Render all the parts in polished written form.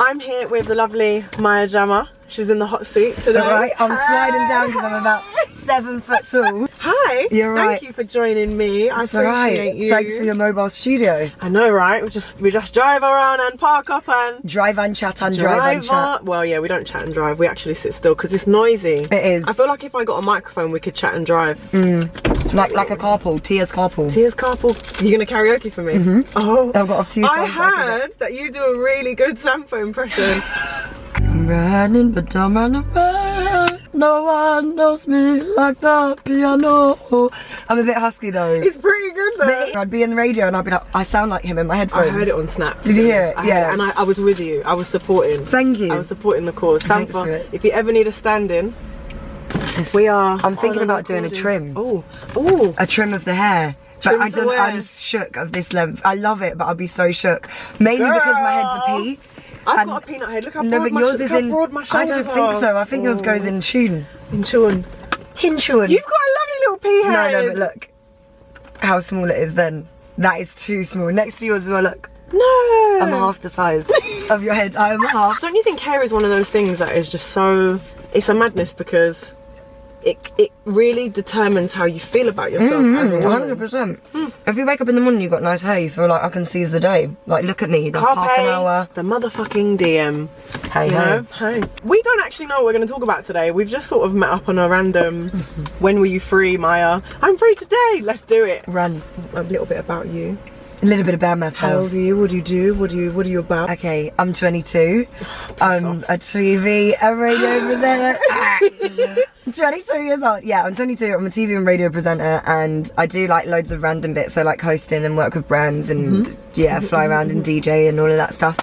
I'm here with the lovely Maya Jama. She's in the hot seat today. Alright, I'm sliding down because I'm about 7 foot tall. Hi. You're right. Thank you for joining me. I appreciate you. Thanks for your mobile studio. I know, right? We just drive around and park up and drive and chat and drive and chat. Well, yeah, we don't chat and drive. We actually sit still because it's noisy. It is. I feel like if I got a microphone, we could chat and drive. Like a carpool, Tia's carpool. Tia's carpool. You're gonna karaoke for me? Oh, I've got a few songs. I heard that you do a really good Sampo impression. I'm running, but I'm running around. No one knows me like the piano. I'm a bit husky though. It's pretty good though. I'd be in the radio and I'd be like, I sound like him in my headphones. I heard it on Snap. Did you hear it? Yeah. And I was with you. I was supporting. Thank you. I was supporting the cause. Thanks Sampo, for it. if you ever need a stand-in, I'm thinking about doing a trim. Oh. A trim of the hair. But I don't. I'm shook of this length. I love it, but I'll be so shook. Mainly because my head's a pea. I've got a peanut head. Look how broad but yours is in. my shoulders I don't think so. I think yours goes in tune. In tune. In tune. You've got a lovely little pea head. No, but look how small it is. Then that is too small. Next to yours as well. Look. No. I'm half the size of your head. I am half. Don't you think hair is one of those things that is just so? It's a madness because it really determines how you feel about yourself as a woman. 100%. If you wake up in the morning, you've got nice hair, you feel like I can seize the day. Like, look at me, that's half an hour. The motherfucking DM. Hey. We don't actually know what we're going to talk about today. We've just sort of met up on a random, when were you free, Maya? I'm free today, let's do it. Run. A little bit about you. A little bit about myself. How old are you? What do you do? What are you about? Okay, I'm 22. I'm a TV and radio presenter. I'm 22 years old. Yeah, I'm 22. I'm a TV and radio presenter, and I do like loads of random bits. So like hosting and work with brands, and yeah, fly around and DJ and all of that stuff.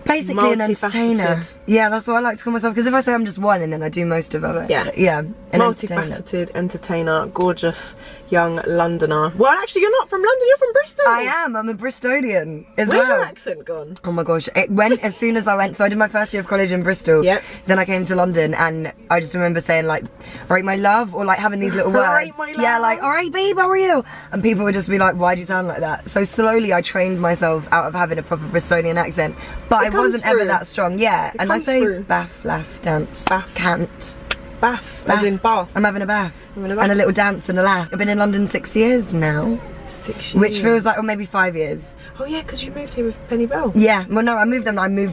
Basically an entertainer. Yeah, that's what I like to call myself, because if I say I'm just one and then I do most of it. Yeah, an multifaceted entertainer, gorgeous young Londoner. Well, actually, you're not from London, you're from Bristol. I am. I'm a Bristolian as well. Where's your accent gone? Oh my gosh, it went as soon as I went. So I did my first year of college in Bristol. Yep. Then I came to London, and I just remember saying like, "Alright, my love," or like having these little words. Alright, my love. Yeah, like, "Alright, babe, how are you?" And people would just be like, "Why do you sound like that?" So slowly I trained myself out of having a proper Bristolian accent, but I wasn't ever that strong. Yeah, and I say bath, laugh, dance, can't. Bath. As in bath. I'm having a bath. And a little dance and a laugh. I've been in London 6 years now. 6 years. Which feels like, or maybe 5 years. Oh yeah, because you moved here with Penny Bell. Yeah, well no, I moved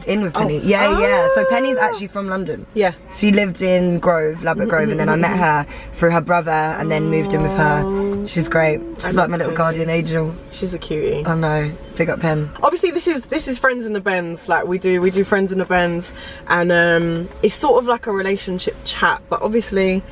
in with Penny. Yeah. So Penny's actually from London. Yeah. She lived in Grove, Ladbroke Grove, and then I met her through her brother and then moved in with her. She's great. She's like my little guardian angel. She's a cutie. I know. Big up Pen. Obviously this is Friends in the Bends. Like we do Friends in the Bends, and it's sort of like a relationship chat, but obviously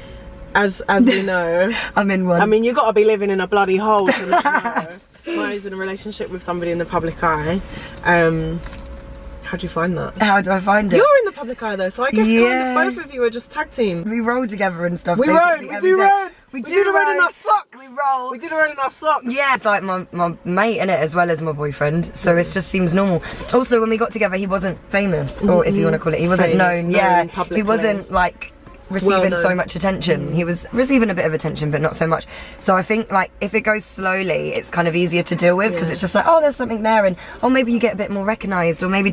as we know, I'm in one. I mean, you got to be living in a bloody hole to know. Maya's in a relationship with somebody in the public eye. How do you find that? How do I find it? You're in the public eye though, so I guess kind of both of you are just tag team. We roll together and stuff. We do road. We do the road in our socks. We roll. We do the road in our socks. Yeah, it's like my mate in it as well as my boyfriend, so it just seems normal. Also, when we got together, he wasn't famous, or if you want to call it, he wasn't known. Yeah, he wasn't like receiving so much attention. He was receiving a bit of attention, but not so much. So I think like if it goes slowly, it's kind of easier to deal with, because it's just like, oh, there's something there, and oh, maybe you get a bit more recognised, or maybe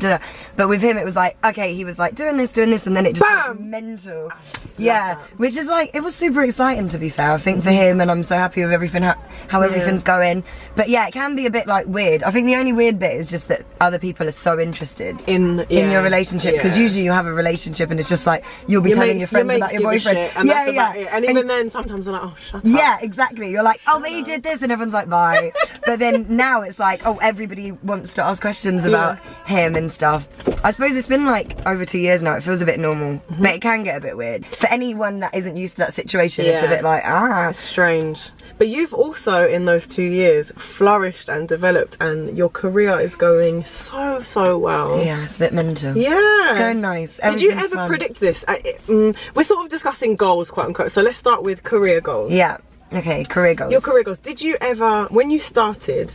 but with him it was like, okay, he was like doing this, and then it just went mental. Yeah, which is like, it was super exciting, to be fair, I think, for him, and I'm so happy with everything, how everything's going. But yeah, it can be a bit like weird. I think the only weird bit is just that other people are so interested in your relationship, because usually you have a relationship and it's just like you'll be telling your friends about your boyfriend, and that's about it. And even then sometimes they're like, oh, shut up. Yeah, exactly. You're like, oh, but he did this, and everyone's like, bye. But then now it's like, oh, everybody wants to ask questions about him and stuff. I suppose it's been like over 2 years now. It feels a bit normal, but it can get a bit weird for anyone that isn't used to that situation. It's a bit like, it's strange. But you've also, in those 2 years, flourished and developed, and your career is going so well. Yeah, it's a bit mental. Yeah. It's going nice. Did you ever predict this? We're sort of discussing goals, quote unquote, so let's start with career goals. Yeah. Okay, career goals. Your career goals. Did you ever, when you started,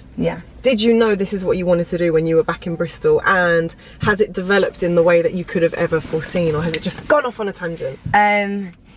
did you know this is what you wanted to do when you were back in Bristol, and has it developed in the way that you could have ever foreseen, or has it just gone off on a tangent?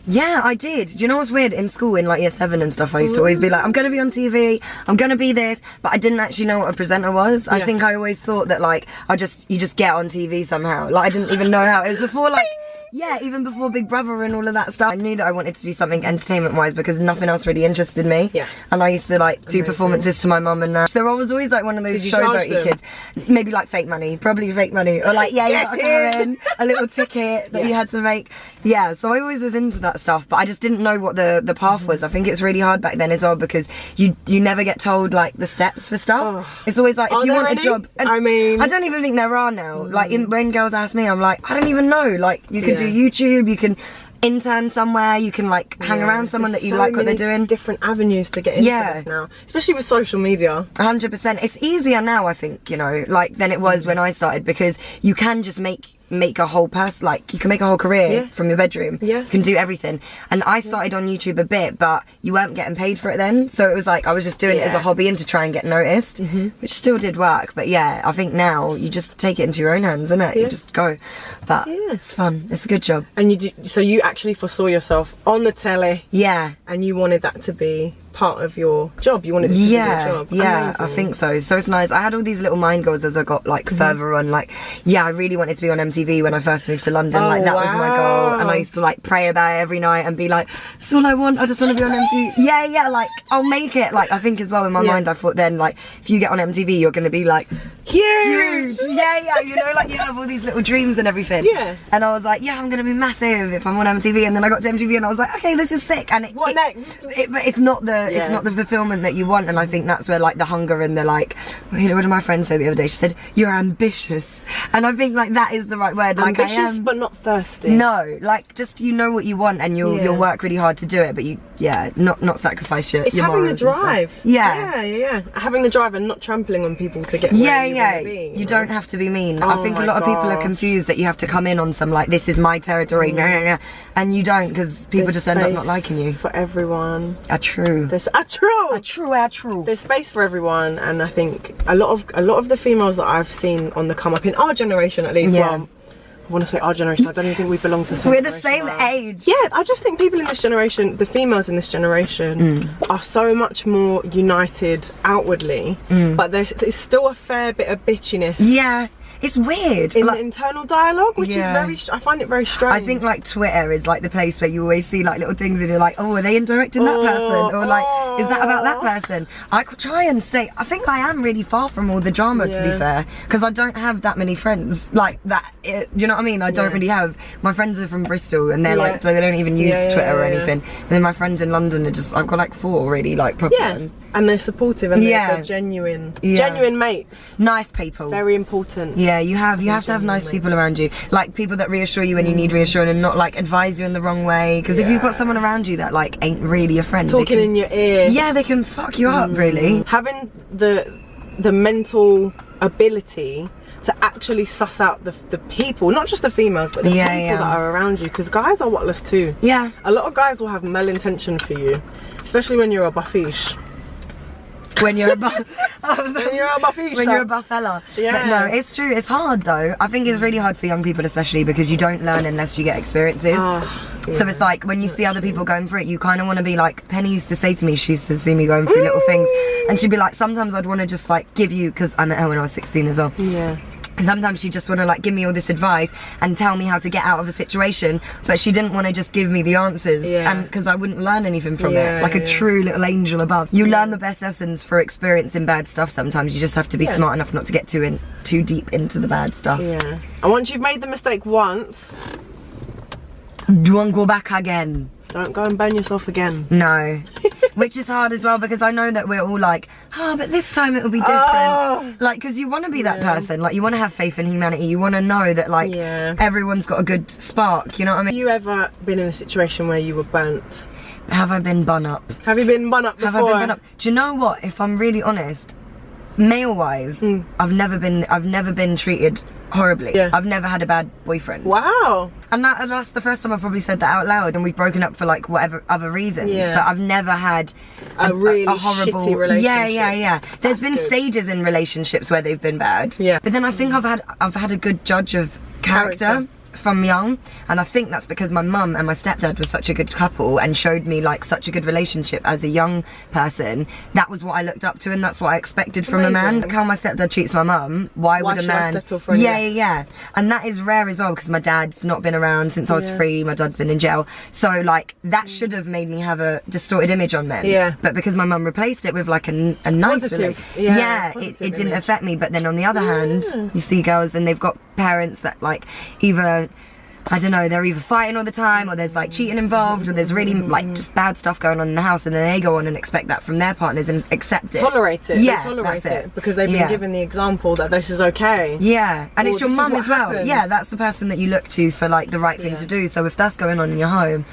Yeah, I did. Do you know what's weird? In school, in like year 7 and stuff, I used to always be like, I'm gonna be on TV, I'm gonna be this, but I didn't actually know what a presenter was. I think I always thought that like, you just get on TV somehow. Like, I didn't even know how. It was before like, yeah, even before Big Brother and all of that stuff. I knew that I wanted to do something entertainment-wise because nothing else really interested me. Yeah. And I used to like do performances to my mum and so I was always like one of those showboaty kids. Maybe like fake money, probably fake money, or like you got to go in, a little ticket that you had to make. Yeah, so I always was into that stuff, but I just didn't know what the path was. I think it's really hard back then as well because you never get told like the steps for stuff. It's always like if you want a job. I mean, I don't even think there are now. Like when girls ask me, I'm like, I don't even know. Like you could do YouTube, you can intern somewhere, you can like hang around someone that you like what they're doing. Different avenues to get into this now, especially with social media. 100%. It's easier now, I think, you know, like than it was when I started because you can just make a whole person, like you can make a whole career from your bedroom. You can do everything. And I started on YouTube a bit, but you weren't getting paid for it then, so it was like I was just doing it as a hobby and to try and get noticed, which still did work. But yeah, I think now you just take it into your own hands, innit? You just go. But it's fun, it's a good job. And so you actually foresaw yourself on the telly, and you wanted that to be part of your job. You wanted it to be your job. Amazing. I think so. So it's nice. I had all these little mind goals as I got like further on. Like, I really wanted to be on MTV when I first moved to London. Like that was my goal, and I used to like pray about it every night and be like, that's all I want. I just want to be on MTV. Like I'll make it. Like I think as well in my mind, I thought then like if you get on MTV, you're going to be like huge. You know, like you have all these little dreams and everything. And I was like, I'm going to be massive if I'm on MTV. And then I got to MTV and I was like, okay, this is sick. And what next? But it's not it's not the fulfillment that you want, and I think that's where like the hunger and the like, you know, what did my friend say the other day? She said, you're ambitious, and I think like that is the right word. Like ambitious, I am, but not thirsty. No, like just you know what you want, and you'll work really hard to do it, but you not sacrifice your it's your having the drive. Having the drive and not trampling on people to get where you want to be, you don't have to be mean. I think a lot of people are confused that you have to come in on some like this is my territory, and you don't, because people just end up not liking you. For everyone. True. There's space for everyone, and I think a lot of the females that I've seen on the come up in our generation, at least. Well, I want to say our generation. I don't even think we belong to the same. We're the same age. Yeah, I just think people in this generation, the females in this generation, are so much more united outwardly, but there's still a fair bit of bitchiness. Yeah. It's weird. In the internal dialogue, which is very, I find it very strange. I think like Twitter is like the place where you always see like little things and you're like, oh, are they indirecting that person? Or like, is that about that person? I could try and say, I think I am really far from all the drama, to be fair, because I don't have that many friends like that. Do you know what I mean? I don't really have, my friends are from Bristol and they're like, so they don't even use Twitter or anything. And then my friends in London are just, I've got like 4 really like proper. And they're supportive and they're genuine. Genuine mates. Nice people. Very important. Yeah, you have to have nice people around you. Like people that reassure you when you need reassuring and not like advise you in the wrong way. Because if you've got someone around you that like ain't really a friend. Talking in your ear. Yeah, they can fuck you up really. Having the mental ability to actually suss out the people, not just the females, but the people that are around you. Because guys are whatless too. Yeah. A lot of guys will have malintention for you. Especially when you're a buffish. When you're a buff when you're a buff fella. But no, it's true, it's hard though. I think it's really hard for young people especially because you don't learn unless you get experiences. So it's like when you see other people going through it, you kind of want to be like, Penny used to say to me, she used to see me going through little things, and she'd be like, sometimes I'd want to just like give you, because I met her when I was 16 as well. Sometimes she just want to like give me all this advice and tell me how to get out of a situation, but she didn't want to just give me the answers, and because I wouldn't learn anything from it, like a true little angel above. You learn the best lessons for experiencing bad stuff. Sometimes you just have to be smart enough not to get too deep into the bad stuff. And once you've made the mistake once, you won't go back again. Don't go and burn yourself again. No. Which is hard as well, because I know that we're all like, but this time it'll be different. Like, because you want to be that person. Like, you want to have faith in humanity. You want to know that, like, everyone's got a good spark. You know what I mean? Have you ever been in a situation where you were burnt? Have I been bun up? Have you been bun up before? Have I been bun up? Do you know what? If I'm really honest, male-wise, I've never been treated horribly. I've never had a bad boyfriend. Wow. And that's the first time I've probably said that out loud, and we've broken up for like whatever other reasons, but I've never had a really horrible shitty relationship. There's been stages in relationships where they've been bad, but then I think I've had a good judge of character. from young, and I think that's because my mum and my stepdad were such a good couple and showed me like such a good relationship as a young person. That was what I looked up to, and that's what I expected from a man. Look how my stepdad treats my mum. Why would a man settle for yeah, and that is rare as well, because my dad's not been around since I was 3. My dad's been in jail, so like that should have made me have a distorted image on men, but because my mum replaced it with like a nice it didn't affect me. But then on the other hand, you see girls and they've got parents that like either, I don't know, they're either fighting all the time, or there's like cheating involved, or there's really like just bad stuff going on in the house, and then they go on and expect that from their partners and accept it. Tolerate it. Yeah, they tolerate it because they've been given the example that this is okay. Yeah, and it's your mum as well. Happens. Yeah, that's the person that you look to for like the right thing to do. So if that's going on in your home,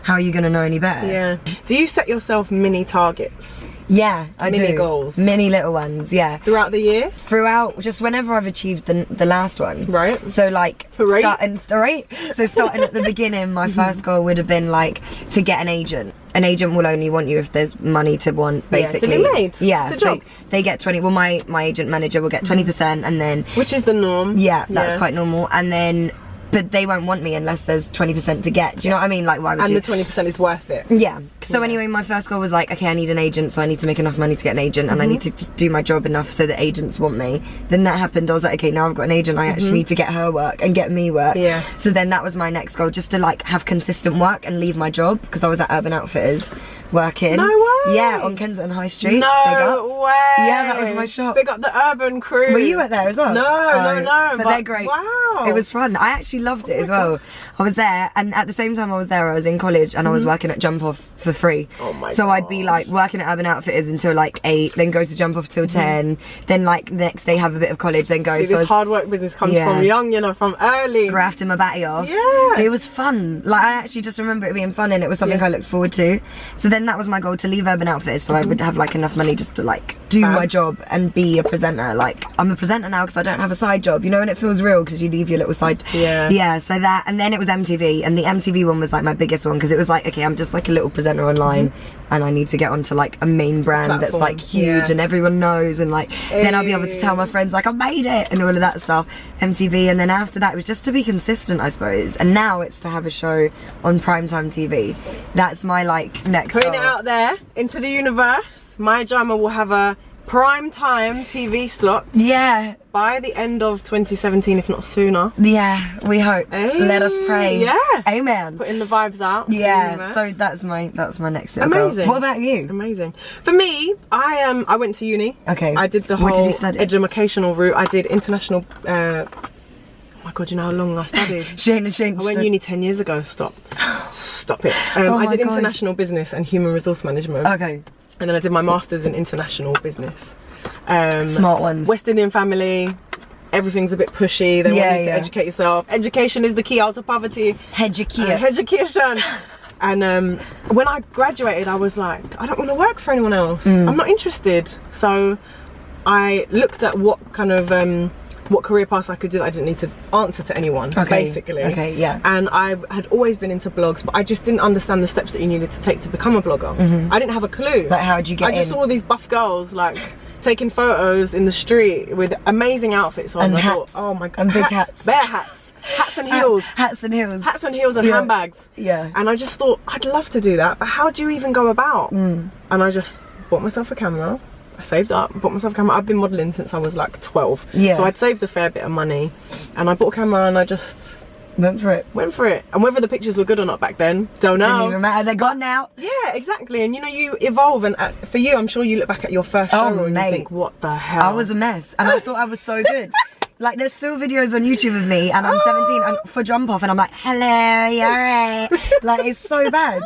how are you going to know any better? Yeah. Do you set yourself mini targets? Yeah, I do. Mini goals. Mini little ones, yeah. Throughout the year? Throughout, just whenever I've achieved the last one. Right. So like, starting at the beginning, my first goal would have been like to get an agent. An agent will only want you if there's money to want, basically. To be made. Yeah, so they get 20, well my agent manager will get 20%, and then... Which is the norm. Yeah, that's quite normal. And then... But they won't want me unless there's 20% to get. Do you know what I mean? Like, why would you? And the 20% is worth it. Yeah. So anyway, my first goal was like, okay, I need an agent, so I need to make enough money to get an agent, and I need to just do my job enough so that agents want me. Then that happened. I was like, okay, now I've got an agent. I actually need to get her work and get me work. Yeah. So then that was my next goal, just to like have consistent work and leave my job, because I was at Urban Outfitters working. No way. Yeah, on Kensington High Street. No way. Yeah, that was my shop. Big up the Urban crew. Were you at there as well? No. But they're great. Wow. It was fun. I actually loved it as well. I was there, and at the same time I was there, I was in college, and I was working at Jump Off for free. Oh my So God. I'd be like working at Urban Outfitters until like 8, then go to Jump Off till 10, then like the next day have a bit of college, then go. See, this hard work business comes from young, you know, from early. Grafting my batty off. Yeah. It was fun. Like, I actually just remember it being fun, and it was something I looked forward to. So then that was my goal, to leave Urban Outfitters, so I would have like enough money just to like do my job and be a presenter. Like, I'm a presenter now because I don't have a side job, you know, and it feels real because you leave your little side. Yeah, so that, and then it was MTV, and the MTV one was like my biggest one, because it was like, okay, I'm just like a little presenter online, and I need to get onto like a main brand that's like huge and everyone knows, and like then I'll be able to tell my friends like I made it and all of that stuff. MTV, and then after that it was just to be consistent, I suppose, and now it's to have a show on primetime TV. That's my like next Putting goal. it out there into the universe. Maya Jama will have a primetime TV slot. Yeah. By the end of 2017, if not sooner. Yeah, we hope. Hey, let us pray. Yeah. Amen. Putting the vibes out. Yeah. So that's my next little Amazing. goal. What about you? Amazing. For me, I went to uni. Okay. I did the whole What did you study? educational route. I did international. Oh my God, you know how long I studied? I went uni 10 years ago. Stop it. I did international business and human resource management. Okay. And then I did my master's in international business. Smart ones. West Indian family. Everything's a bit pushy. They want you to educate yourself. Education is the key out of poverty. Education. And when I graduated, I was like, I don't want to work for anyone else. I'm not interested. So I looked at what kind of what career paths I could do that I didn't need to answer to anyone, basically. Okay, yeah. And I had always been into blogs, but I just didn't understand the steps that you needed to take to become a blogger. I didn't have a clue. Like, how did you get in? I just saw these buff girls like taking photos in the street with amazing outfits on. And I hats. Thought, oh my God. And big hats. Bare hats. Hats and heels. Hats and heels. Hats and heels and handbags. Yeah. And I just thought, I'd love to do that, but how do you even go about? And I just bought myself a camera. I saved up, bought myself a camera. I've been modelling since I was like 12. Yeah. So I'd saved a fair bit of money, and I bought a camera and I just went for it. And whether the pictures were good or not back then, don't know. Didn't even matter, they're gone now. Yeah, exactly. And you know, you evolve, and for you, I'm sure you look back at your first show and you think, what the hell? I was a mess, and I thought I was so good. Like, there's still videos on YouTube of me, and I'm 17 and for Jump Off, and I'm like, hello, you're right. Like, it's so bad.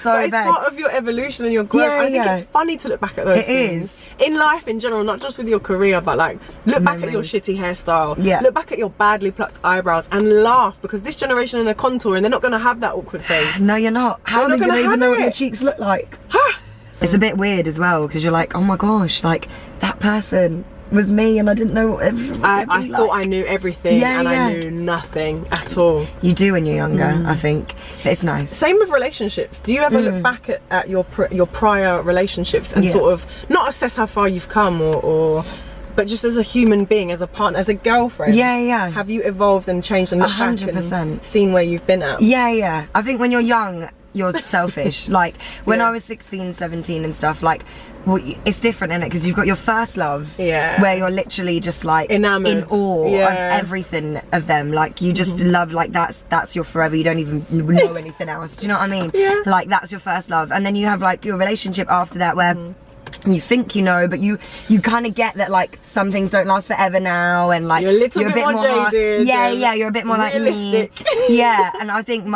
But it's part of your evolution and your growth. I think it's funny to look back at those things. It is. In life in general, not just with your career, but like, look back at your shitty hairstyle. Yeah. Look back at your badly plucked eyebrows and laugh, because this generation in their contour, and they're not going to have that awkward face. No, you're not. How are they going to even know what your cheeks look like? It's a bit weird as well, because you're like, oh my gosh, like, that person was me, and I didn't know what I thought I knew everything, and I knew nothing at all. You do when you're younger, I think. But it's nice. Same with relationships. Do you ever look back at your prior relationships and sort of not assess how far you've come, or but just as a human being, as a partner, as a girlfriend. Yeah. Have you evolved and changed and looked back and seen where you've been at? Yeah. I think when you're young, you're selfish. Like when I was 16, 17 and stuff, like, well, it's different, innit? Because you've got your first love, where you're literally just like enamored, in awe of everything of them. Like you just love, like that's your forever. You don't even know anything else. Do you know what I mean? Yeah. Like that's your first love, and then you have like your relationship after that, where you think you know, but you kind of get that like some things don't last forever now, and like you're a bit more jaded. You're a bit more realistic. like me. And I think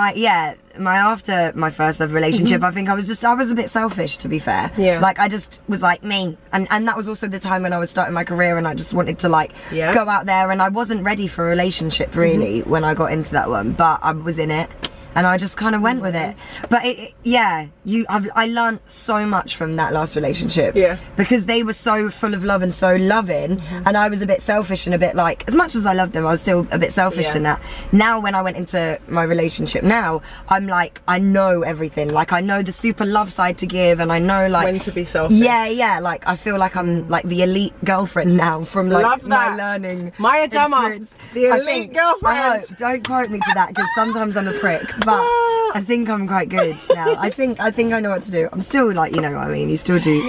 after my first love relationship, I think I was a bit selfish, to be fair. Like I just was like me, and that was also the time when I was starting my career, and I just wanted to like go out there, and I wasn't ready for a relationship really when I got into that one, but I was in it. And I just kind of went with it. But I learned so much from that last relationship. Because they were so full of love and so loving, and I was a bit selfish and a bit like, as much as I loved them, I was still a bit selfish in that. Now when I went into my relationship now, I'm like, I know everything. Like I know the super love side to give, and I know like when to be selfish. Like I feel like I'm like the elite girlfriend now from like my learning. Maya Jama, the elite girlfriend. Don't quote me to that, because sometimes I'm a prick. But I think I'm quite good now. I think I know what to do. I'm still like, you know what I mean, you still do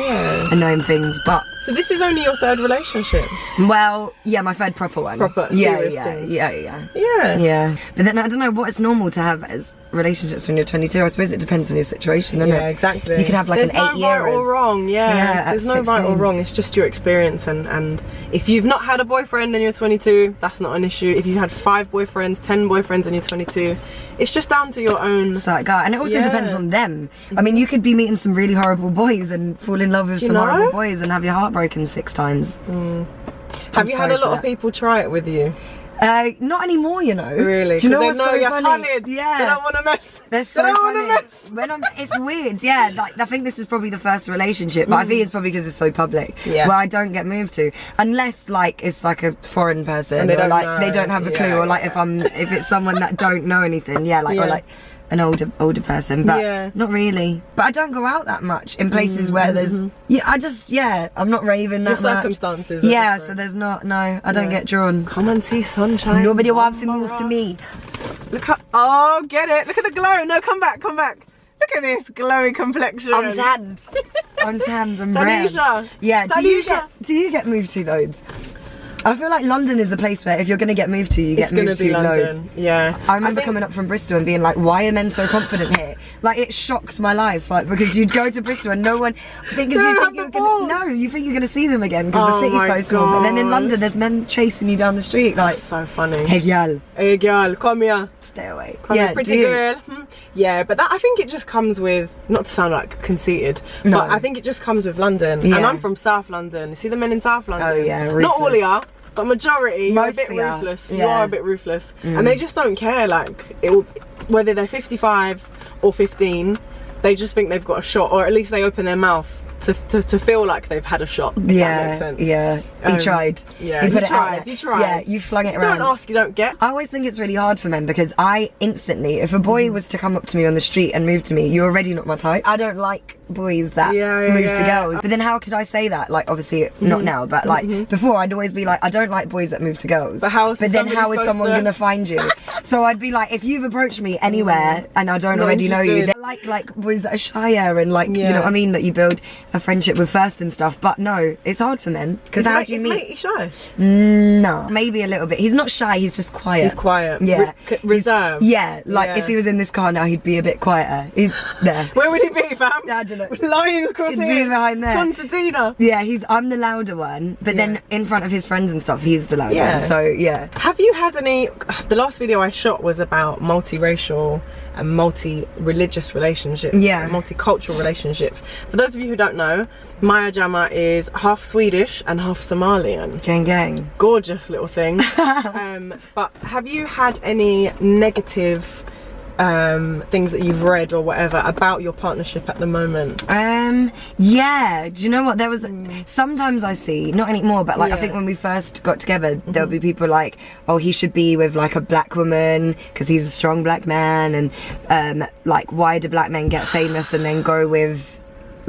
annoying things, but... So this is only your third relationship? Well, yeah, my third proper one. Serious thing. Yeah. But then I don't know what it's normal to have as relationships when you're 22. I suppose it depends on your situation, doesn't it? Yeah, exactly. You could have like There's an 8 year. There's no right or wrong, There's no 16. right or wrong, it's just your experience, and if you've not had a boyfriend and you're 22, that's not an issue. If you've had 5 boyfriends, 10 boyfriends and you're 22, it's just down to your own... And it also depends on them. I mean, you could be meeting some really horrible boys and fall in love with some horrible boys and have your heart broken 6 times. Have you had a lot of people try it with you? Not anymore, you know. Really? Do you know what's so you're funny? Solid. Yeah. They don't want to mess. They're so funny. It's weird, Like I think this is probably the first relationship, but I think it's probably because it's so public. Where I don't get moved to, unless like it's like a foreign person, and they don't have a clue, or like if it's someone that don't know anything, or like an older person, but not really. But I don't go out that much in places where there's I'm not raving that much. Circumstances. So there's not. No, I don't get drawn. Come and see sunshine. Nobody wants to move to me. Look at get it. Look at the glow. No, come back. Look at this glowy complexion. I'm tanned. I'm red. Yeah. Do you get moved to loads? I feel like London is the place where if you're going to get moved to, you get moved to loads. Yeah. I remember coming up from Bristol and being like, why are men so confident here? Like, it shocked my life, like, because you'd go to Bristol and no one... you think you're going to see them again because the city's so small. But then in London, there's men chasing you down the street, like... That's so funny. Hey, girl. Hey, girl, come here. Stay away. Come here, pretty girl. Yeah, but that, I think it just comes with... Not to sound like conceited, but I think it just comes with London. And I'm from South London. You see the men in South London? Oh, yeah, ruthless. Not all of you. But majority, you're a bit ruthless. You are a bit ruthless, and they just don't care. Like whether they're 55 or 15, they just think they've got a shot, or at least they open their mouth to feel like they've had a shot. If that makes sense. He tried. Yeah, he tried. Yeah, you flung it around. Don't ask, you don't get. I always think it's really hard for men, because I instantly, if a boy was to come up to me on the street and move to me, you're already not my type. I don't like boys that move to girls. But then how could I say that? Like, obviously not now, but like before, I'd always be like, I don't like boys that move to girls. But then how is someone gonna find you? So I'd be like, if you've approached me anywhere and I don't already know you, they're like boys that are shyer and like, you know what I mean, that you build a friendship with first and stuff. But no, it's hard for men, because how do you meet? Is shy? No, maybe a little bit. He's not shy, he's just quiet. He's quiet. Yeah. Reserved. If he was in this car now, he'd be a bit quieter. Where would he be, fam? I don't know. Lying across He'd here. be behind there. Concertina. Yeah, I'm the louder one, but then in front of his friends and stuff, he's the louder one. So yeah. Have you had any? The last video I shot was about multiracial and multi-religious relationships, multicultural relationships. For those of you who don't know, Maya Jama is half Swedish and half Somalian. Gang gang. Gorgeous little thing. But have you had any negative things that you've read or whatever about your partnership at the moment? Yeah, do you know what, there was sometimes I see, not anymore, but like I think when we first got together, there'll be people like, oh, he should be with like a black woman because he's a strong black man, and like, why do black men get famous and then go with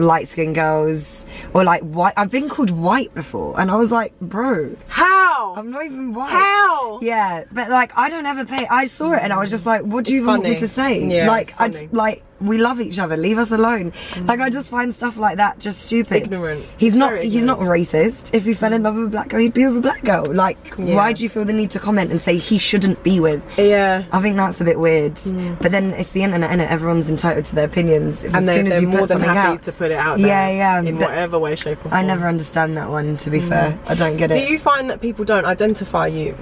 light-skinned girls, or like white. I've been called white before, and I was like, bro, how? I'm not even white. How? Yeah, but like I don't ever pay. I saw it and I was just like, what do you want me to say? Yeah, like like we love each other, leave us alone. Like I just find stuff like that just stupid. Ignorant. He's not racist. If he fell in love with a black girl, he'd be with a black girl. Like why do you feel the need to comment and say he shouldn't be with? Yeah, I think that's a bit weird. But then it's the internet, and everyone's entitled to their opinions. And they're more than happy to put it out there in whatever way, shape or form. I never understand that one, to be fair. I don't get it. Do you find that people don't identify you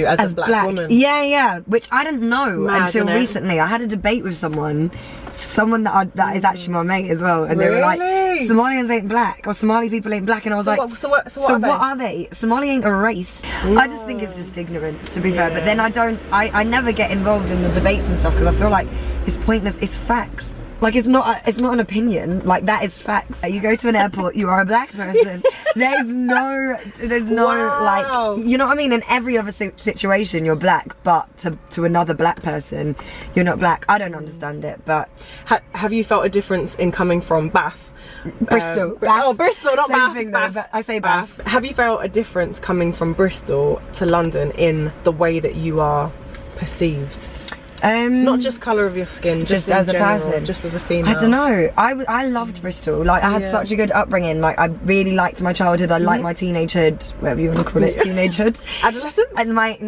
as a black woman? Yeah, which I didn't know until recently. I had a debate with someone that is actually my mate as well, and they were like, Somalians ain't black, or Somali people ain't black, and I was like, so what are they? Somali ain't a race. I just think it's just ignorance, to be fair. But then I never get involved in the debates and stuff, because I feel like it's pointless. It's facts. Like it's not an opinion. Like that is facts. You go to an airport, you are a black person. There's no like, you know what I mean? In every other situation, you're black, but to another black person, you're not black. I don't understand it. But have you felt a difference in coming from Bath? Bristol. Bristol, not Bath. Same thing though, but I say Bath. Have you felt a difference coming from Bristol to London in the way that you are perceived? Not just colour of your skin, just as a person, just as a female. I don't know. I loved Bristol. Like I had such a good upbringing. Like I really liked my childhood. I liked my teenagehood, whatever you want to call it, teenagehood, adolescence. And my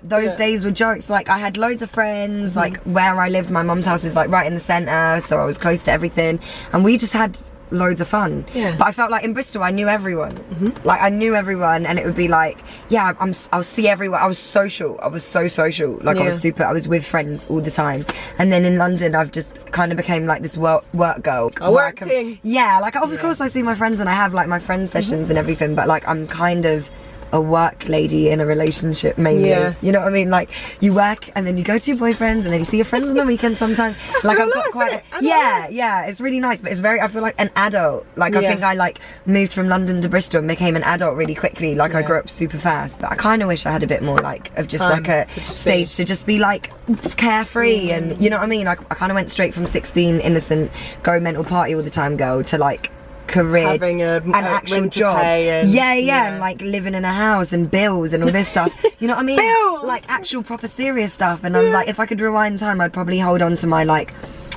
those days were jokes. Like I had loads of friends. Like where I lived, my mum's house is like right in the centre, so I was close to everything, and we just had loads of fun. But I felt like in Bristol I knew everyone. Like I knew everyone, and it would be like, I'll see everyone. I was social. I was so social. Like I was with friends all the time. And then in London I've just kind of became like this work girl. Like of course I see my friends and I have like my friend sessions and everything, but like I'm kind of a work lady in a relationship mainly. You know what I mean? Like you work and then you go to your boyfriends and then you see your friends on the weekend sometimes. Like I've got quite it's really nice, but it's very, I feel like an adult. Like I think I like moved from London to Bristol and became an adult really quickly. Like I grew up super fast, but I kind of wish I had a bit more like of just like a stage to just be like carefree and you know what I mean? Like I kind of went straight from 16 innocent go mental party all the time girl to like career, having an actual job, and like living in a house and bills and all this stuff. You know what I mean? Bills! Like actual proper serious stuff. And I was like, if I could rewind time, I'd probably hold on to my like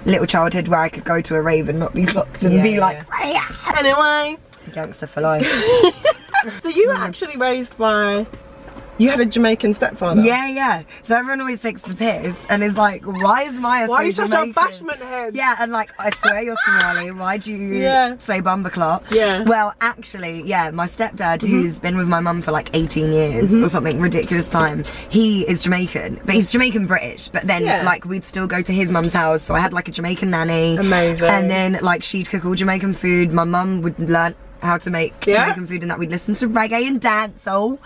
little childhood where I could go to a rave and not be clocked and be like, anyway, gangster for life. So you were actually raised by. You had a Jamaican stepfather? Yeah. So everyone always takes the piss and is like, why is Maya so Jamaican? Why are you such a bashment head? Yeah, and like, I swear you're Somali. Why do you say bumberclot? Yeah. Well, actually, my stepdad, who's been with my mum for like 18 years or something ridiculous time, he is Jamaican. But he's Jamaican British. But then, like, we'd still go to his mum's house. So I had like a Jamaican nanny. Amazing. And then, like, she'd cook all Jamaican food. My mum would learn how to make Jamaican food and that. We'd listen to reggae and dancehall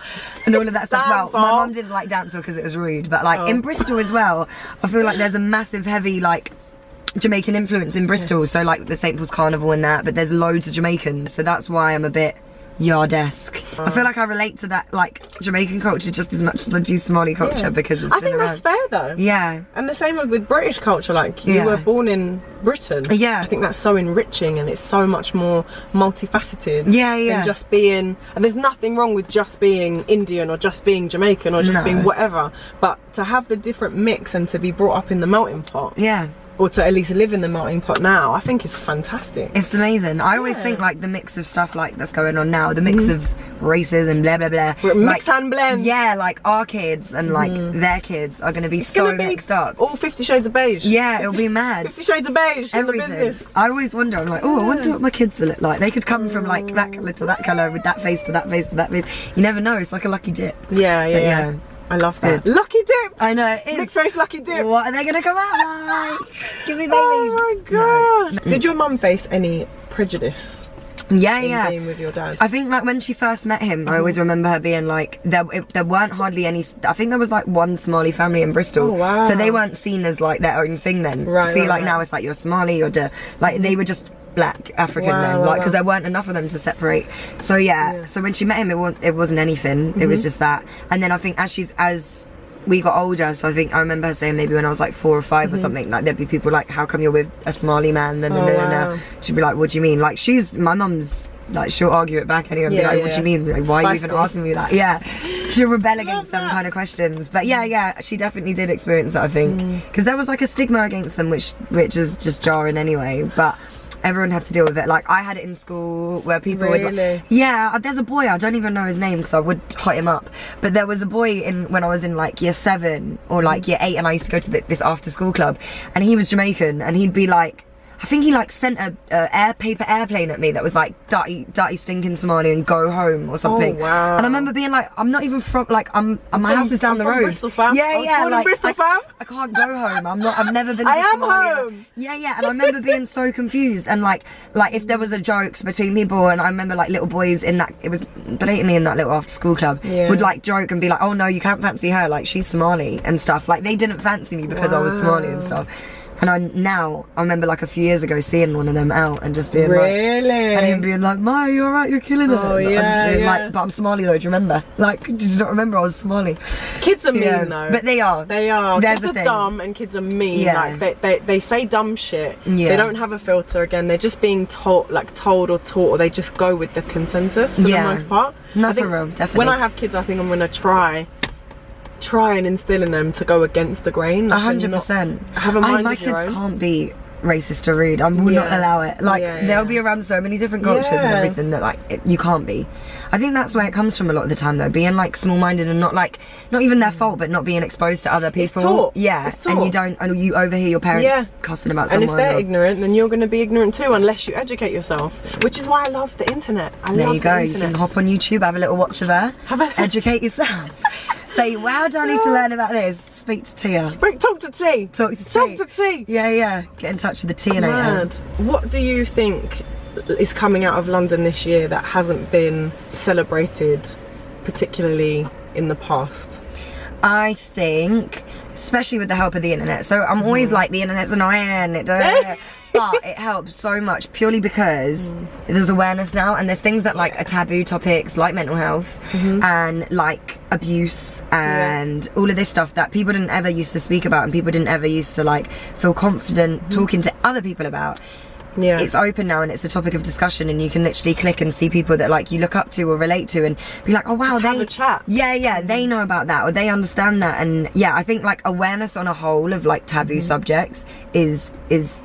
and all of that stuff. Well, my mum didn't like dancehall because it was rude, but like in Bristol as well, I feel like there's a massive heavy like Jamaican influence in Bristol. So like the St. Paul's Carnival and that, but there's loads of Jamaicans, so that's why I'm a bit yard-esque. I feel like I relate to that like Jamaican culture just as much as I do Somali culture because it's been around. That's fair though. Yeah. And the same with British culture, like you were born in Britain. Yeah. I think that's so enriching and it's so much more multifaceted. Yeah. Than just being, and there's nothing wrong with just being Indian or just being Jamaican or just being whatever, but to have the different mix and to be brought up in the melting pot. Yeah. Or to at least live in the melting pot now, I think is fantastic. It's amazing. I always think like the mix of stuff like that's going on now, the mix of races and blah blah blah. Mix and blend. Yeah, like our kids and like their kids are going to be so mixed up. All 50 Shades of Beige. Yeah, it'll be mad. 50 Shades of Beige. Everything. In the business. I always wonder. I'm like, I wonder what my kids will look like. They could come from like that colour to that colour, with that face to that face to that face. You never know. It's like a lucky dip. Yeah. I love that. Lucky dip! I know, it is. Mixed race lucky dip. What are they going to come out like? Give me babies. Oh my god. No. Did your mum face any prejudice? Yeah. Being with your dad? I think like when she first met him, I always remember her being like, there weren't hardly any, I think there was like one Somali family in Bristol. Oh wow. So they weren't seen as like their own thing then. Right. Now it's like you're Somali, you're like they were just black African then, like because there weren't enough of them to separate. So so when she met him, it wasn't anything. It was just that. And then I think as we got older, so I think I remember her saying maybe when I was like 4 or 5 or something, like there'd be people like, how come you're with a Somali man? Wow. She'd be like, what do you mean? Like my mum's like, she'll argue it back anyway and be like, what do you mean? Like, why are you even asking me that? Yeah, she'll rebel against them kind of questions. But yeah, she definitely did experience that, I think, because there was like a stigma against them, which is just jarring anyway. But everyone had to deal with it. Like, I had it in school where people would like, yeah, there's a boy, I don't even know his name because I would hot him up, but there was a boy when I was in like year 7 or like year 8, and I used to go to this after school club, and he was Jamaican, and he'd be like, I think he like sent a paper airplane at me that was like dirty stinking Somali and go home or something. Oh, wow. And I remember being like, I'm not even from like my house is down the road. Bristol, fam. Yeah, like Bristol, fam. I can't go home. I've never been to I am Somalia. home. Yeah, and I remember being so confused, and like if there was a jokes between people, and I remember like little boys in that, it was blatantly in that little after school club, would like joke and be like, oh no, you can't fancy her, like she's Somali and stuff. Like they didn't fancy me because I was Somali and stuff. And I remember like a few years ago seeing one of them out and just being like, and him being like, Maya, you're alright, you're killing it. Oh, like, but I'm Somali though, do you remember? Like, did you not remember I was Somali? Kids are mean though. But they are. There's kids are dumb and kids are mean. Like they say dumb shit. They don't have a filter. Again, they're just being told or taught, or they just go with the consensus for the most part. Not for real, definitely. When I have kids, I think I'm gonna try and instill in them to go against the grain. 100%. Have a mind my of your kids own. can't be racist or rude. I will not allow it. Like they'll be around so many different cultures and everything that like you can't be. I think that's where it comes from a lot of the time though, being like small-minded and not even their fault, but not being exposed to other people. It's taught. Yeah, it's taught. And you overhear your parents cussing about someone. And if they're ignorant, then you're going to be ignorant too, unless you educate yourself. Which is why I love the internet. There you go. You can hop on YouTube, have a little watch of her, educate yourself. Say, wow, do I need to learn about this? Speak to Tia. Talk to T. Talk to T. Yeah. Get in touch with the Tia. What do you think is coming out of London this year that hasn't been celebrated, particularly in the past? I think, especially with the help of the internet. So I'm always like, the internet's annoying. But it helps so much purely because there's awareness now, and there's things that like are taboo topics like mental health and like abuse and all of this stuff that people didn't ever used to speak about, and people didn't ever used to like feel confident talking to other people about. It's open now and it's a topic of discussion, and you can literally click and see people that like you look up to or relate to and be like, oh wow, have a chat. They know about that or they understand that. And I think like awareness on a whole of like taboo subjects is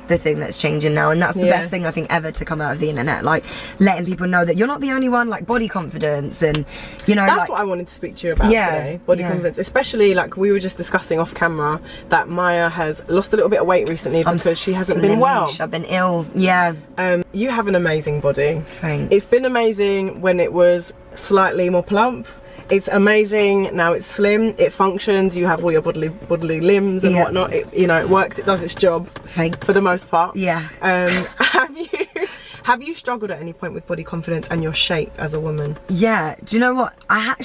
the thing that's changing now, and that's the best thing I think ever to come out of the internet, like letting people know that you're not the only one, like body confidence, and you know, that's like, what I wanted to speak to you about today, body confidence, especially like we were just discussing off camera that Maya has lost a little bit of weight recently because she hasn't been well. I've been ill. You have an amazing body. Thanks. It's been amazing when it was slightly more plump. It's amazing now it's slim, it functions, you have all your bodily limbs and whatnot. It works, it does its job. Thanks. For the most part. Have you struggled at any point with body confidence and your shape as a woman? Yeah, do you know what? I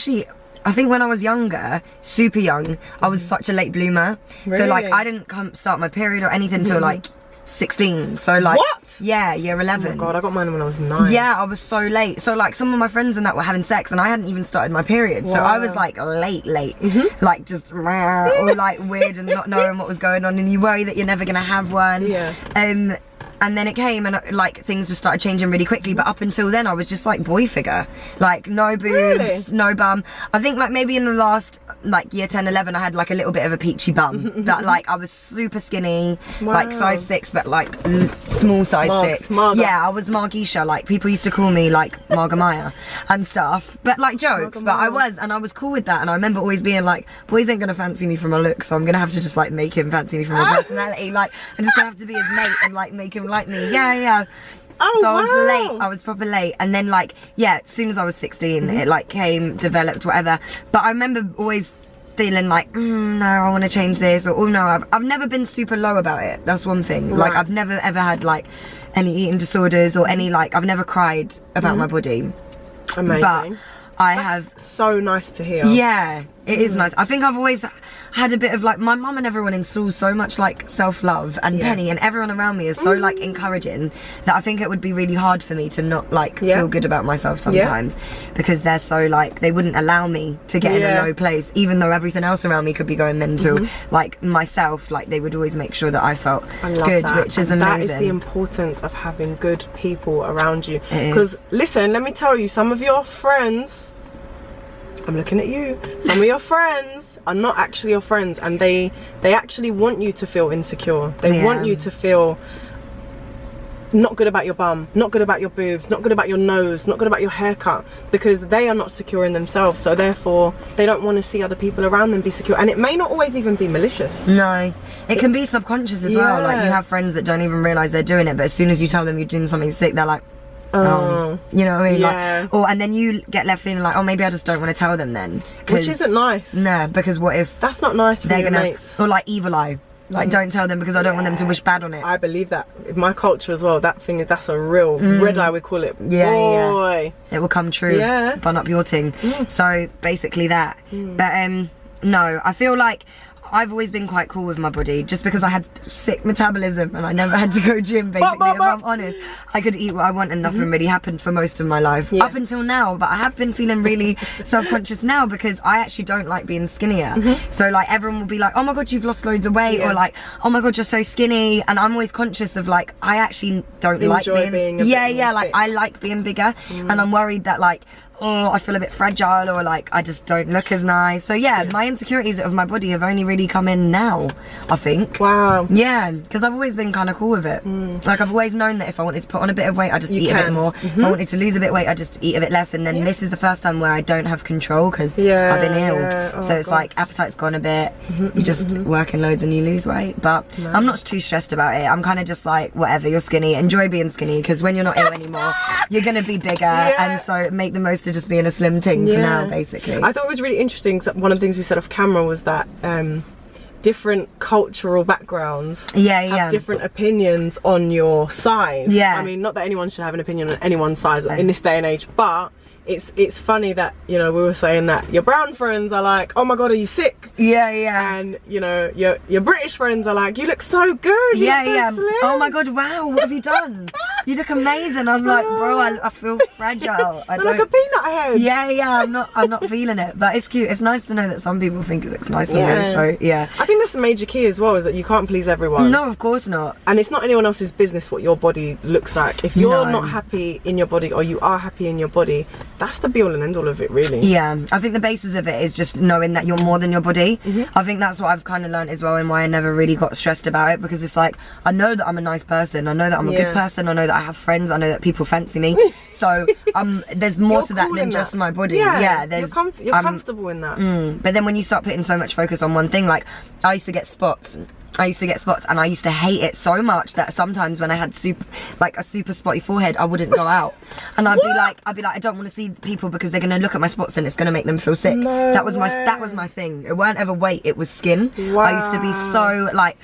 think when I was younger, super young, I was such a late bloomer. Really? So like I didn't start my period or anything until like 16. So like what? Yeah, year 11. Oh my god, I got mine when I was 9. Yeah, I was so late. So like some of my friends and that were having sex and I hadn't even started my period. So I was like late. Like just or like weird and not knowing what was going on, and you worry that you're never gonna have one. And then it came and like things just started changing really quickly, but up until then I was just like boy figure, like no boobs, no bum. I think like maybe in the last like year 10, 11 I had like a little bit of a peachy bum, that like I was super skinny, like size 6, but like small size 6. Yeah, I was Margisha, like people used to call me like Maya and stuff, but like jokes, but I was cool with that. And I remember always being like, boys ain't gonna fancy me from my looks, so I'm gonna have to just like make him fancy me from my personality, like I'm just gonna have to be his mate and like make him like me. Oh, so I was late, I was proper late, and then like as soon as I was 16 it like developed, whatever. But I remember always feeling like no, I want to change this, or oh no, I've never been super low about it. That's one thing. Like I've never ever had like any eating disorders or any like I've never cried about my body. Amazing. But I have so nice to hear. It is nice. I think I've always had a bit of like, my mum and everyone installs so much like self-love, and Penny and everyone around me is so like encouraging that I think it would be really hard for me to not like feel good about myself sometimes, because they're so like, they wouldn't allow me to get in a low place, even though everything else around me could be going mental. Like myself, like they would always make sure that I felt good, which is amazing. That is the importance of having good people around you. Because listen, let me tell you, some of your friends, I'm looking at you, some of your friends are not actually your friends, and they actually want you to feel insecure. They want you to feel not good about your bum, not good about your boobs, not good about your nose, not good about your haircut, because they are not secure in themselves, so therefore they don't want to see other people around them be secure. And it may not always even be malicious. No, it can be subconscious as well. Like you have friends that don't even realise they're doing it, but as soon as you tell them you're doing something sick, they're like, you know what I mean? Like, and then you get left feeling like, oh, maybe I just don't want to tell them then. Which isn't nice. No, because what if that's not nice for your mates? Or like evil eye. Like, don't tell them because I don't want them to wish bad on it. I believe that. In my culture as well, that thing, that's a real red eye, we call it. Yeah. It will come true. Yeah. Bun up your ting. So, basically that. But, no, I feel like I've always been quite cool with my body, just because I had sick metabolism and I never had to go gym, basically. If I'm honest, I could eat what I want and nothing really happened for most of my life up until now. But I have been feeling really self-conscious now, because I actually don't like being skinnier. So like everyone will be like, oh my god, you've lost loads of weight, or like, oh my god, you're so skinny. And I'm always conscious of like, I actually don't like being like I like being bigger, and I'm worried that like, oh, I feel a bit fragile, or like I just don't look as nice. So my insecurities of my body have only really come in now, I think. Wow. Yeah, because I've always been kind of cool with it. Like I've always known that if I wanted to put on a bit of weight, I just eat a bit more. If I wanted to lose a bit of weight, I just eat a bit less. And then this is the first time where I don't have control, because I've been ill. So it's like appetite's gone a bit. You're just working loads and you lose weight. But I'm not too stressed about it. I'm kind of just like, whatever, you're skinny, enjoy being skinny, because when you're not ill anymore, you're gonna be bigger. And so make the most to just being a slim ting for now, basically. I thought it was really interesting, one of the things we said off camera was that different cultural backgrounds have different opinions on your size. I mean, not that anyone should have an opinion on anyone's size in this day and age, but it's funny that, you know, we were saying that your brown friends are like, oh my god, are you sick? And you know, your British friends are like, you look so good, you look so slim. Oh my god, wow, what have you done? You look amazing. I'm like, bro, I feel fragile. I don't, like a peanut head. I'm not feeling it, but it's cute. It's nice to know that some people think it looks nice on me. So I think that's a major key as well, is that you can't please everyone. No, of course not. And it's not anyone else's business what your body looks like. If you're not happy in your body, or you are happy in your body, that's the be all and end all of it, really. Yeah, I think the basis of it is just knowing that you're more than your body. I think that's what I've kind of learned as well, and why I never really got stressed about it, because it's like, I know that I'm a nice person, I know that I'm a good person, I know that I have friends, I know that people fancy me. So there's more to that than just my body. You're comfortable in that. But then when you start putting so much focus on one thing, like I used to get spots, and I used to hate it so much that sometimes when I had a super spotty forehead, I wouldn't go out, and I'd be like, I don't want to see people because they're gonna look at my spots and it's gonna make them feel sick. That was my thing. It weren't ever weight, it was skin. I used to be so like,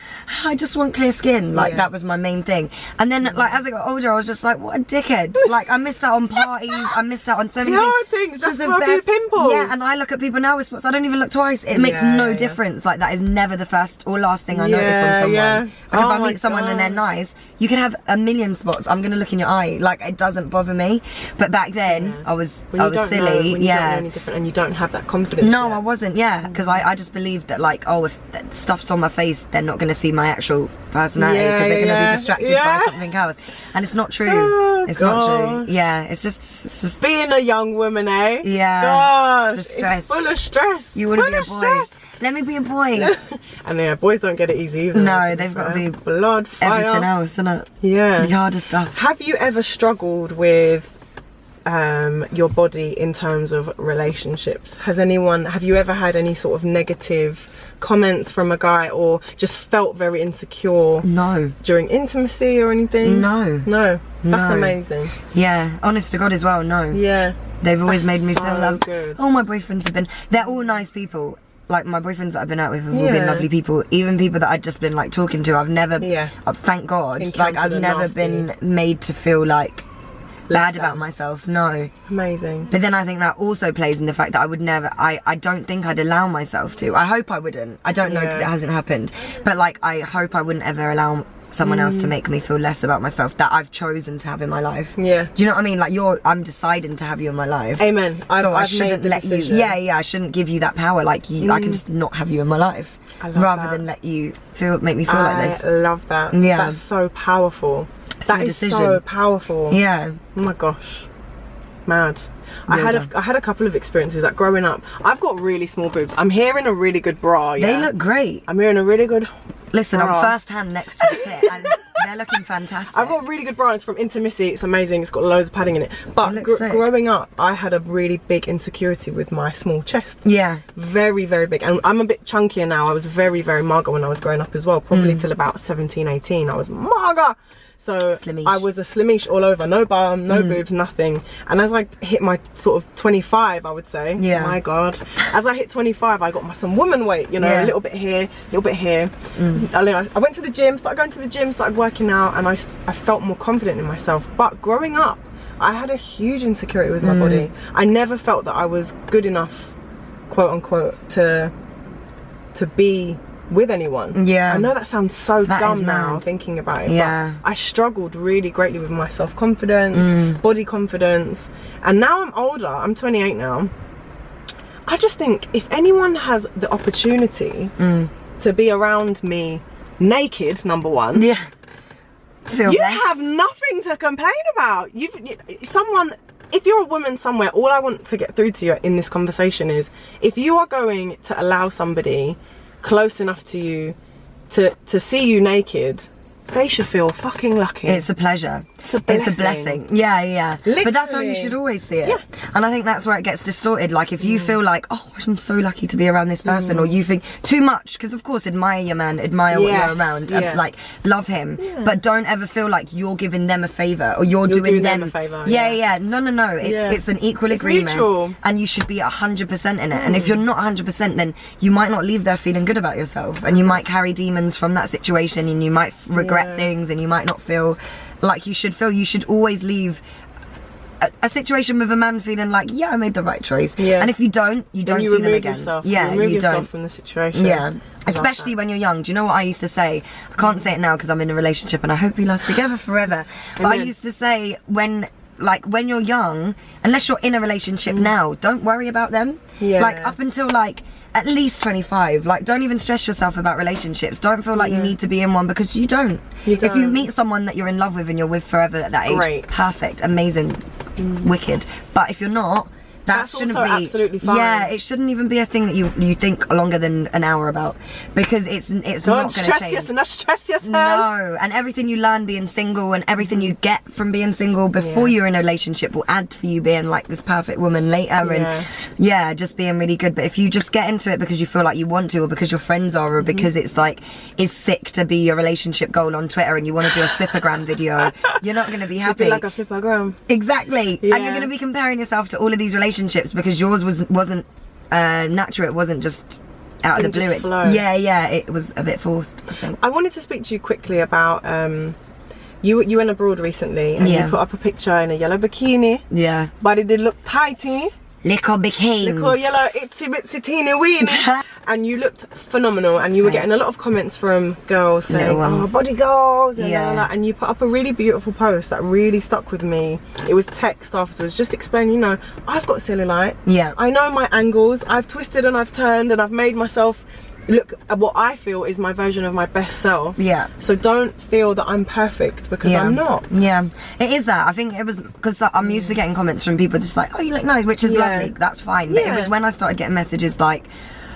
I just want clear skin. Like that was my main thing. And then like as I got older, I was just like, what a dickhead. Like I missed out on parties, I missed out on so many things just for a few pimples. Yeah, and I look at people now with spots, I don't even look twice. It makes no difference. Like that is never the first or last thing I notice on someone. Like if I meet someone and they're nice, you can have a million spots, I'm gonna look in your eye. Like it doesn't bother me. But back then I was silly. When you don't know any different and you don't have that confidence. No, I wasn't. Because I just believed that like, oh, if stuff's on my face, they're not gonna see my actual personality, because they're gonna be distracted by something else. And it's not true. It's not true. Yeah, it's just being a young woman, eh? Yeah. Gosh, the stress. It's full of stress. You want to be a boy. Stress. Let me be a boy. And boys don't get it easy either. No, they've got to be blood, fire, everything else, isn't it? Yeah. The harder stuff. Have you ever struggled with your body in terms of relationships? Have you ever had any sort of negative comments from a guy, or just felt very insecure during intimacy or anything? No, that's amazing. Yeah, honest to God as well. They've always made me feel loved. All my boyfriends have been, they're all nice people. Like my boyfriends that I've been out with have all been lovely people. Even people that I've just been like talking to, I've never thank God, like I've never been made to feel like bad about myself, no. Amazing. But then I think that also plays in the fact that I would never, I don't think I'd allow myself to. I hope I wouldn't. I don't know because it hasn't happened. But like, I hope I wouldn't ever allow someone else to make me feel less about myself that I've chosen to have in my life. Yeah. Do you know what I mean? Like, I'm deciding to have you in my life. Amen. I shouldn't let you. Yeah, I shouldn't give you that power. Like, I can just not have you in my life, rather than let you make me feel like this. I love that. Yeah. That's so powerful. That is so powerful. Yeah. Oh my gosh. Mad. I had a couple of experiences like growing up. I've got really small boobs. I'm hearing a really good bra. Yeah? They look great. I'm hearing a really good. Listen, bra. I'm first hand next to the tit, and they're looking fantastic. I've got really good bra. It's from Intimacy. It's amazing. It's got loads of padding in it. But growing up, I had a really big insecurity with my small chest. Yeah. Very, very big. And I'm a bit chunkier now. I was very, very mager when I was growing up as well. Probably till about 17, 18. I was mager. So slimish. I was a slimish all over, no bum, no boobs, nothing. And as I hit my sort of 25, I would say, oh my God, as I hit 25, I got some woman weight, you know, a little bit here, a little bit here. I went to the gym, started going to the gym, started working out, and I felt more confident in myself. But growing up, I had a huge insecurity with my body. I never felt that I was good enough, quote unquote, to be with anyone. Yeah. I know that sounds so dumb now thinking about it, but I struggled really greatly with my self-confidence, body confidence, and now I'm older, I'm 28 now. I just think if anyone has the opportunity to be around me naked, number one, you have nothing to complain about. If you're a woman somewhere, all I want to get through to you in this conversation is, if you are going to allow somebody close enough to you to see you naked, they should feel fucking lucky. It's a pleasure. It's a blessing. Yeah. Literally. But that's how you should always see it. Yeah. And I think that's where it gets distorted. Like, if you feel like, oh, I'm so lucky to be around this person, or you think too much, because of course, admire your man, admire what you're around, like, love him, but don't ever feel like you're giving them a favour, or you're doing them a favour. Yeah. No. It's an equal agreement. Mutual. And you should be 100% in it. And if you're not 100%, then you might not leave there feeling good about yourself, and you might carry demons from that situation, and you might regret things, and you might not feel like you should feel. You should always leave a situation with a man feeling like, yeah, I made the right choice. And if you don't see them again. You remove yourself from the situation. Especially when you're young. Do you know what I used to say? I can't say it now because I'm in a relationship and I hope we last together forever. But I used to say, when you're young, unless you're in a relationship now, don't worry about them. Like, up until like at least 25, like, don't even stress yourself about relationships. Don't feel like you need to be in one, because you don't. If you meet someone that you're in love with and you're with forever at that age, perfect, amazing, wicked. But if you're not, that shouldn't be absolutely fine. Yeah, it shouldn't even be a thing that you think longer than an hour about, because it's not going to change. Don't stress yourself. No, and everything you learn being single, and everything you get from being single before you're in a relationship, will add for you being like this perfect woman later, and just being really good. But if you just get into it because you feel like you want to, or because your friends are, or because it's sick to be your relationship goal on Twitter, and you want to do a flipagram video, you're not going to be happy. Like a flipagram. Exactly. And you're going to be comparing yourself to all of these relationships because yours wasn't natural. It wasn't just out of the blue. It was a bit forced, I think. I wanted to speak to you quickly about you went abroad recently, and you put up a picture in a yellow bikini. But it did look tighty. Little bikini. Little yellow itsy bitsy teeny weeny. And you looked phenomenal, and you were getting a lot of comments from girls saying, oh, body goals, and all that. And you put up a really beautiful post that really stuck with me. It was text afterwards, just explaining, I've got cellulite. I know my angles. I've twisted and I've turned, and I've made myself look at what I feel is my version of my best self. So don't feel that I'm perfect, because I'm not. It is that. I think it was because I'm used to getting comments from people just like, oh, you look nice, which is lovely, that's fine. But it was when I started getting messages like,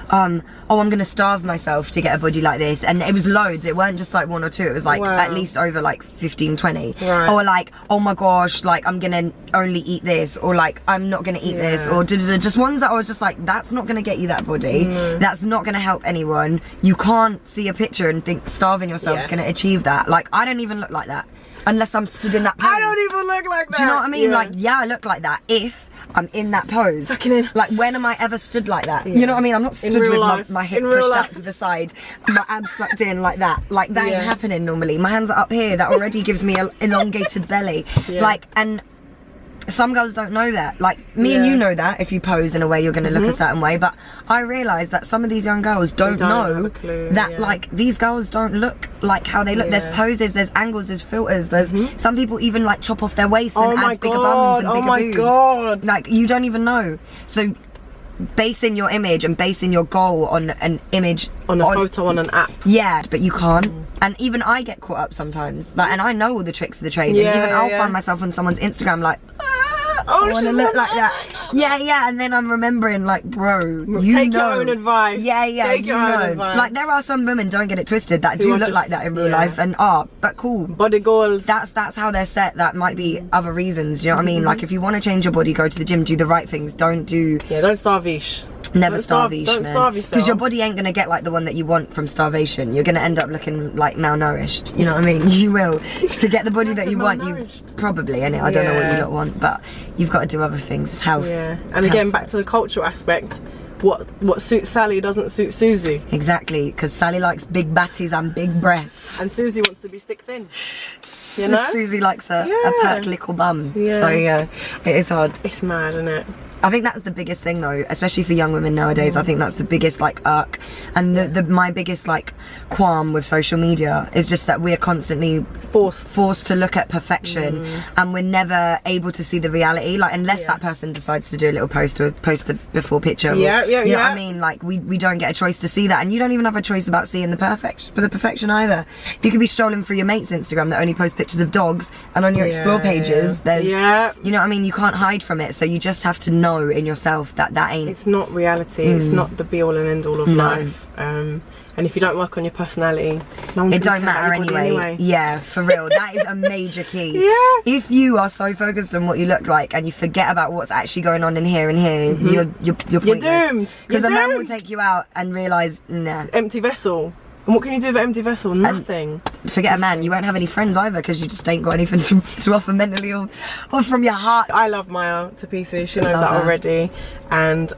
oh, I'm gonna starve myself to get a body like this, and it was loads. It weren't just like one or two, it was like at least over like 15, 20. Or like, oh my gosh, like, I'm gonna only eat this, or like, I'm not gonna eat this, or just ones that I was just like, that's not gonna get you that body. That's not gonna help anyone. You can't see a picture and think starving yourself's gonna achieve that. Like, I don't even look like that unless I'm stood in that pose. I don't even look like that. Do you know what I mean? Like, I look like that if I'm in that pose. Sucking in. Like, when am I ever stood like that? You know what I mean? I'm not stood with my hip pushed out to the side, my abs sucked in like that. Like, that ain't happening normally. My hands are up here. That already gives me an elongated belly. Like, and some girls don't know that. Like me and you know that if you pose in a way you're going to look a certain way, but I realise that some of these young girls don't know that like these girls don't look like how they look. There's poses, there's angles, there's filters, there's some people even like chop off their waist and add bigger bums and bigger boobs. Like you don't even know. So basing your image and basing your goal on an image, on a photo on an app, but you can't. And even I get caught up sometimes, like, and I know all the tricks of the trade, and even I'll find myself on someone's Instagram like, I want to look like that. And then I'm remembering, like, bro, you take your own advice. Take your own advice. Like, there are some women, don't get it twisted, that do look like that in real life and are, but cool. Body goals. That's how they're set. That might be other reasons. You know what I mean? Like, if you want to change your body, go to the gym, do the right things. Don't starve-ish. Never starve-ish, man. Don't starve yourself. Because your body ain't gonna get like the one that you want from starvation. You're gonna end up looking like malnourished. You know what I mean? You will. To get the body that you want, you probably, innit? I don't know what you don't want, but you've got to do other things. It's health. Yeah. And again, back to the cultural aspect. What suits Sally doesn't suit Susie. Exactly, because Sally likes big batties and big breasts. And Susie wants to be stick thin. You know? Susie likes a pert little bum. So yeah, it is hard. It's mad, isn't it? I think that's the biggest thing though, especially for young women nowadays. I think that's the biggest like irk, and my biggest like qualm with social media is just that we're constantly forced to look at perfection, and we're never able to see the reality, like unless that person decides to do a little post or post the before picture. You know what I mean? Like we don't get a choice to see that, and you don't even have a choice about seeing the perfection either. You could be strolling through your mate's Instagram that only posts pictures of dogs, and on your explore pages there's you know what I mean, you can't hide from it, so you just have to know in yourself that ain't, it's not reality. It's not the be all and end all of life. And if you don't work on your personality, it don't matter anyway. Yeah, for real. That is a major key. If you are so focused on what you look like and you forget about what's actually going on in here and here, you're doomed. Because a man will take you out and realise, nah, empty vessel. And what can you do with an empty vessel? Nothing. And forget a man, you won't have any friends either, because you just ain't got anything to offer mentally or from your heart. I love Maya to pieces, she knows that already. And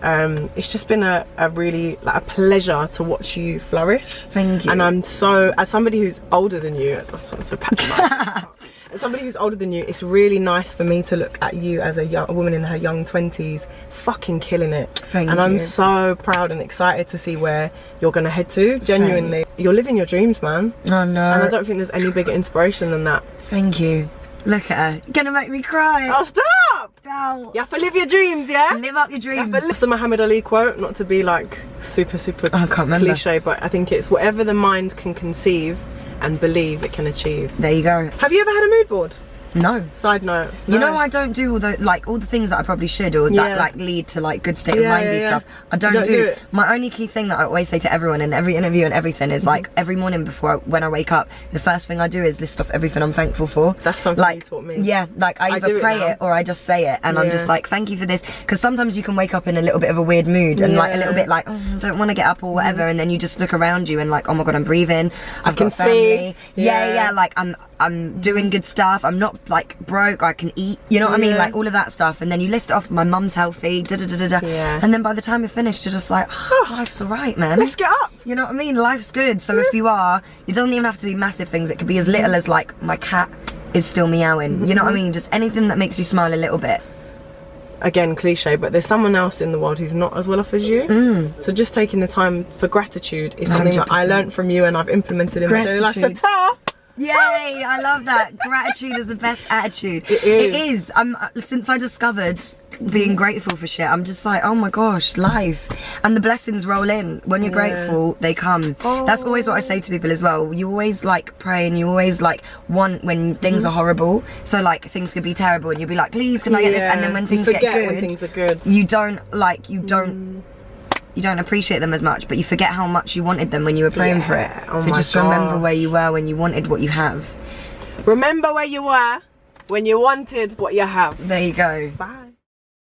it's just been a really like a pleasure to watch you flourish. Thank you. And I'm so, as somebody who's older than you, so patronising. As somebody who's older than you, it's really nice for me to look at you as a woman in her young 20s, fucking killing it. Thank you. And I'm so proud and excited to see where you're gonna head to. Genuinely, you're living your dreams, man. Oh no. And I don't think there's any bigger inspiration than that. Thank you. Look at her, gonna make me cry. Oh, stop! Don't. You have to live your dreams, yeah? Live up your dreams. It's the Muhammad Ali quote, not to be like super I can't remember. Cliche, but I think it's whatever the mind can conceive and believe it can achieve. There you go. Have you ever had a mood board? No. Side note. No. You know, I don't do all the things that I probably should, or that like lead to like good state of mindy stuff. I don't do it. My only key thing that I always say to everyone in every interview and everything is like every morning when I wake up, the first thing I do is list off everything I'm thankful for. That's something you taught me. Yeah, like I either pray it or I just say it, and I'm just like, thank you for this, because sometimes you can wake up in a little bit of a weird mood and like a little bit like, oh, I don't want to get up or whatever, and then you just look around you and like, oh my god, I'm breathing, I've got family, like I'm doing good stuff, I'm not like broke, I can eat, you know what I mean, like all of that stuff, and then you list off my mum's healthy, and then by the time you're finished you're just like, oh, life's alright, man, let's get up, you know what I mean, life's good. So if you are, it doesn't even have to be massive things, it could be as little as like my cat is still meowing, you know what I mean, just anything that makes you smile a little bit. Again, cliche, but there's someone else in the world who's not as well off as you. So just taking the time for gratitude is something 100%. That I learned from you and I've implemented in my daily life. So yay, I love that. Gratitude is the best attitude. It is. Since I discovered being grateful for shit, I'm just like, oh my gosh, life. And the blessings roll in. When you're grateful, they come. That's always what I say to people as well. You always like pray and you always like want when things are horrible. So like things could be terrible and you'll be like, please can I get this? And then when things get good, when things are good, you don't appreciate them as much, but you forget how much you wanted them when you were praying for it. So just remember where you were when you wanted what you have. Remember where you were when you wanted what you have. There you go. Bye.